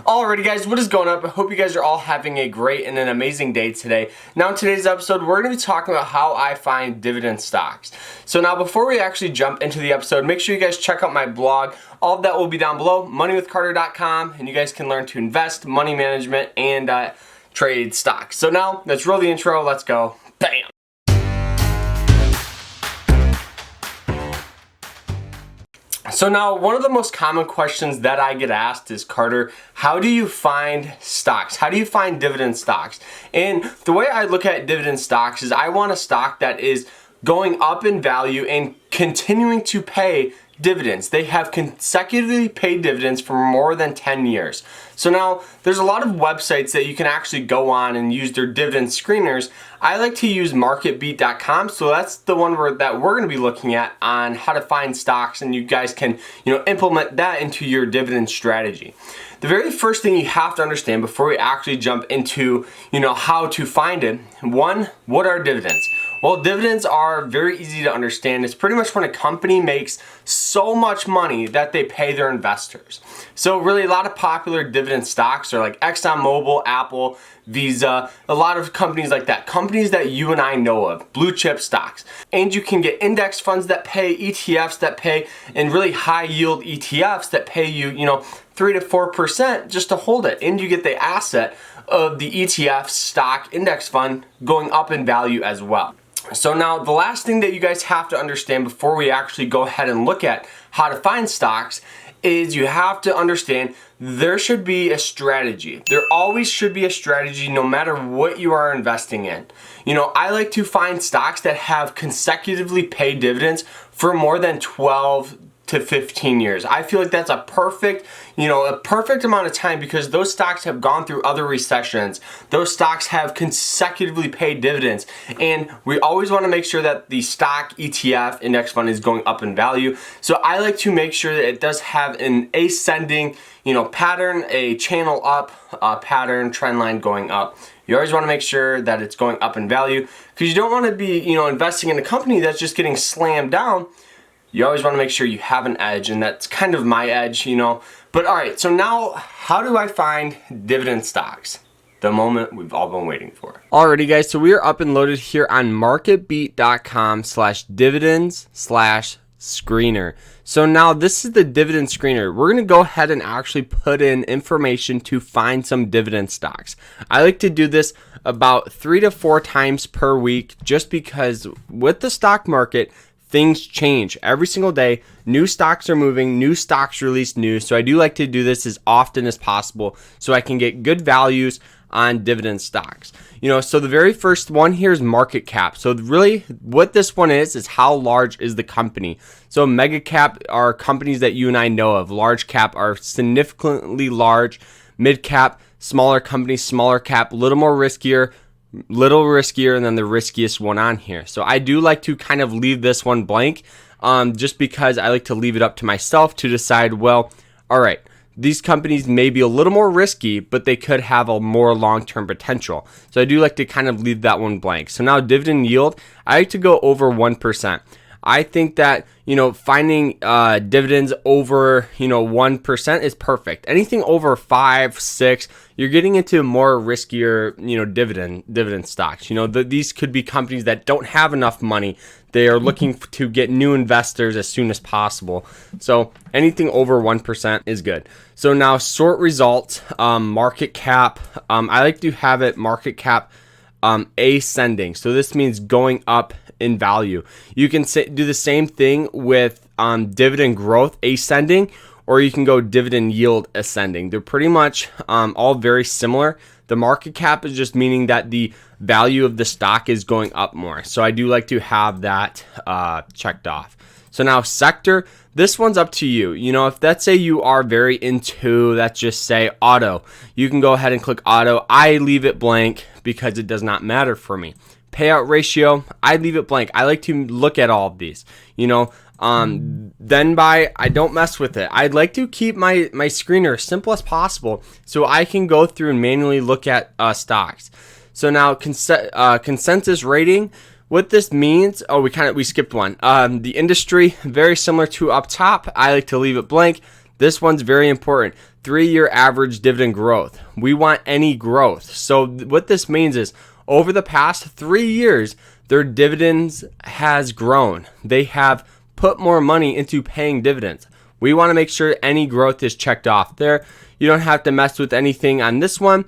Alrighty guys, what is going up? I hope you guys are all having a great and an amazing day today. Now in today's episode, we're going to be talking about how I find dividend stocks. So now before we actually jump into the episode, make sure you guys check out my blog. All of that will be down below, moneywithcarter.com, and you guys can learn to invest, money management, and trade stocks. So now, let's roll the intro, let's go. Bam! So now, one of the most common questions that I get asked is, Carter, how do you find stocks? How do you find dividend stocks? And the way I look at dividend stocks is I want a stock that is going up in value and continuing to pay dividends. They have consecutively paid dividends for more than 10 years. So now there's a lot of websites that you can actually go on and use their dividend screeners. I like to use marketbeat.com, so that's the one that we're going to be looking at on how to find stocks, and you guys can implement that into your dividend strategy. The very first thing you have to understand before we actually jump into how to find it, one, what are dividends? Well, dividends are very easy to understand. It's pretty much when a company makes so much money that they pay their investors. So really a lot of popular dividend stocks are like ExxonMobil, Apple, Visa, a lot of companies like that. Companies that you and I know of, blue chip stocks. And you can get index funds that pay, ETFs that pay, and really high yield ETFs that pay you, 3 to 4% just to hold it. And you get the asset of the ETF stock index fund going up in value as well. So now the last thing that you guys have to understand before we actually go ahead and look at how to find stocks is you have to understand there should be a strategy. There always should be a strategy no matter what you are investing in. I like to find stocks that have consecutively paid dividends for more than 12 to 15 years. I feel like that's a perfect amount of time because those stocks have gone through other recessions. Those stocks have consecutively paid dividends, and we always want to make sure that the stock ETF index fund is going up in value. So I like to make sure that it does have an ascending, pattern, a channel up, pattern, trend line going up. You always want to make sure that it's going up in value because you don't want to be, investing in a company that's just getting slammed down. You always want to make sure you have an edge, and that's kind of my edge, But alright, so now how do I find dividend stocks? The moment we've all been waiting for. Alrighty guys, so we are up and loaded here on marketbeat.com/dividends/screener. So now this is the dividend screener. We're going to go ahead and actually put in information to find some dividend stocks. I like to do this about 3 to 4 times per week just because with the stock market, things change every single day. New stocks are moving, new stocks release news. So I do like to do this as often as possible so I can get good values on dividend stocks. So the very first one here is market cap. So really what this one is how large is the company. So mega cap are companies that you and I know of. Large cap are significantly large. Mid cap, smaller companies, smaller cap, a little riskier than the riskiest one on here. So I do like to kind of leave this one blank just because I like to leave it up to myself to decide, well, all right, these companies may be a little more risky, but they could have a more long-term potential. So I do like to kind of leave that one blank. So now dividend yield, I like to go over 1%. I think that, finding dividends over, 1% is perfect. Anything over 5, 6, you're getting into more riskier, dividend stocks. These could be companies that don't have enough money. They are looking to get new investors as soon as possible. So anything over 1% is good. So now sort results, market cap. I like to have it market cap ascending. So this means going up in value. You can do the same thing with dividend growth ascending, or you can go dividend yield ascending. They're pretty much all very similar. The market cap is just meaning that the value of the stock is going up more. So I do like to have that checked off. So now sector, this one's up to you. If let's say you are very into, let's just say auto, you can go ahead and click auto. I leave it blank because it does not matter for me. Payout ratio, I leave it blank. I like to look at all of these. Then I don't mess with it. I'd like to keep my screener as simple as possible so I can go through and manually look at stocks. So now consensus rating, what this means, we skipped one. The industry, very similar to up top. I like to leave it blank. This one's very important. 3-year average dividend growth. We want any growth. So what this means is over the past 3 years, their dividends has grown. They have put more money into paying dividends. We want to make sure any growth is checked off there. You don't have to mess with anything on this one.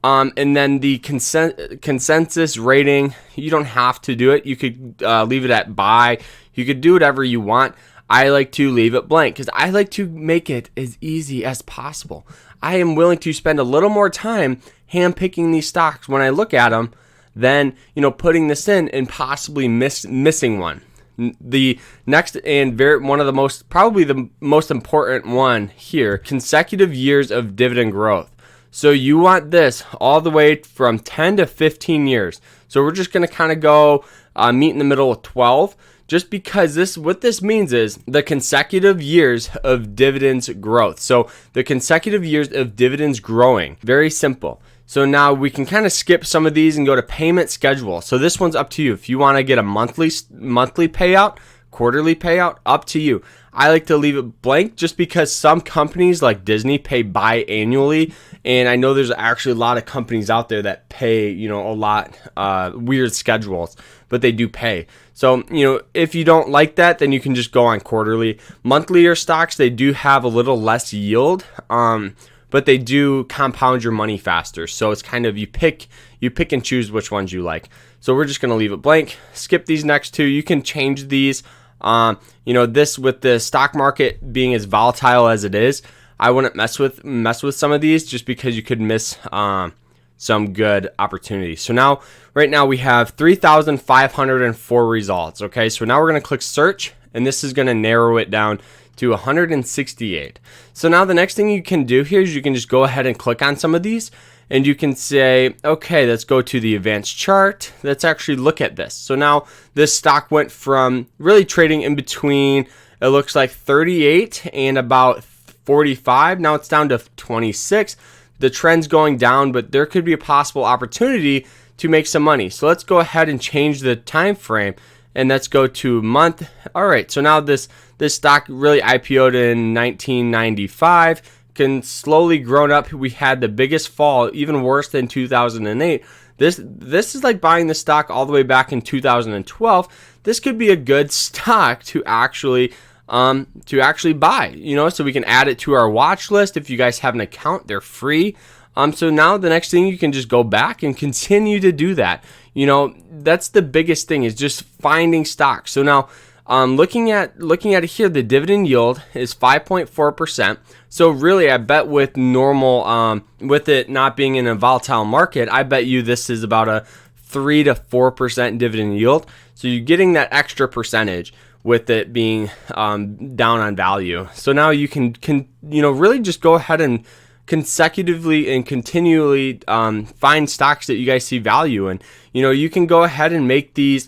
And then the consensus rating, you don't have to do it. You could leave it at buy. You could do whatever you want. I like to leave it blank because I like to make it as easy as possible. I am willing to spend a little more time handpicking these stocks when I look at them than, putting this in and possibly missing one. The next and one of the most, probably the most important one here, consecutive years of dividend growth. So you want this all the way from 10 to 15 years. So we're just going to kind of go meet in the middle of 12. Just because what this means is the consecutive years of dividends growth. So the consecutive years of dividends growing. Very simple. So now we can kind of skip some of these and go to payment schedule. So this one's up to you. If you want to get a monthly payout, quarterly payout, up to you. I like to leave it blank just because some companies like Disney pay biannually, and I know there's actually a lot of companies out there that pay, a lot weird schedules, but they do pay. So, if you don't like that, then you can just go on quarterly. Monthly or stocks, they do have a little less yield, but they do compound your money faster. So it's kind of you pick and choose which ones you like. So we're just going to leave it blank. Skip these next two. You can change these. This with the stock market being as volatile as it is, I wouldn't mess with some of these just because you could miss some good opportunities. So right now we have 3,504 results. Okay, so now we're going to click search, and this is going to narrow it down to 168. So now the next thing you can do here is you can just go ahead and click on some of these, and you can say, okay, let's go to the advanced chart. Let's actually look at this. So now this stock went from really trading in between, it looks like 38 and about 45. Now it's down to 26. The trend's going down, but there could be a possible opportunity to make some money. So let's go ahead and change the time frame, and let's go to month. All right, so now this stock really IPO'd in 1995, can slowly grown up. We had the biggest fall, even worse than 2008. This is like buying the stock all the way back in 2012. This could be a good stock to actually buy, so we can add it to our watch list. If you guys have an account, they're free. So now the next thing, you can just go back and continue to do that. That's the biggest thing, is just finding stocks. So now looking at it here, the dividend yield is 5.4%. So really, I bet with normal, with it not being in a volatile market, I bet you this is about a 3 to 4% dividend yield. So you're getting that extra percentage with it being down on value. So now you can really just go ahead and consecutively and continually find stocks that you guys see value in. You can go ahead and make these,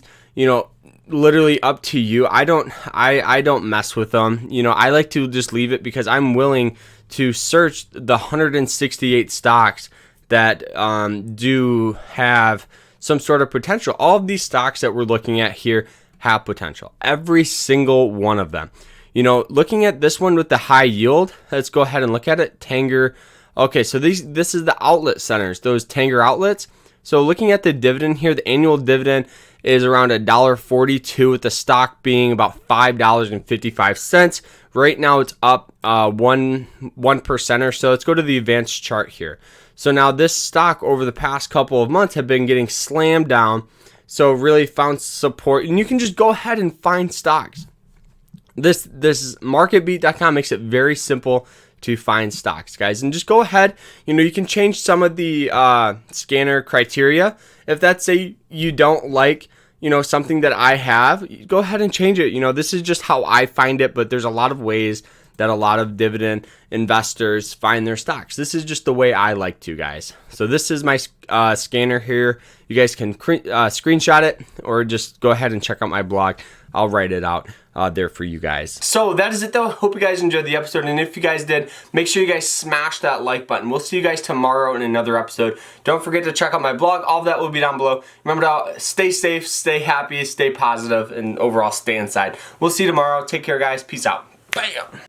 literally up to you. I don't mess with them. I like to just leave it because I'm willing to search the 168 stocks that do have some sort of potential. All of these stocks that we're looking at here have potential. Every single one of them. Looking at this one with the high yield, let's go ahead and look at it. Tanger. Okay, so this is the outlet centers, those Tanger outlets. So looking at the dividend here, the annual dividend is around $1.42, with the stock being about $5.55. Right now it's up 1% or so. Let's go to the advanced chart here. So now this stock over the past couple of months have been getting slammed down. So really found support, and you can just go ahead and find stocks. This marketbeat.com makes it very simple to find stocks, guys. And just go ahead, you can change some of the scanner criteria. If that's, say, you don't like, something that I have, go ahead and change it. This is just how I find it, but there's a lot of ways that a lot of dividend investors find their stocks. This is just the way I like to, guys. So this is my scanner here. You guys can screenshot it or just go ahead and check out my blog. I'll write it out there for you guys. So that is it though. Hope you guys enjoyed the episode. And if you guys did, make sure you guys smash that like button. We'll see you guys tomorrow in another episode. Don't forget to check out my blog. All of that will be down below. Remember to stay safe, stay happy, stay positive, and overall stay inside. We'll see you tomorrow. Take care, guys. Peace out. Bam.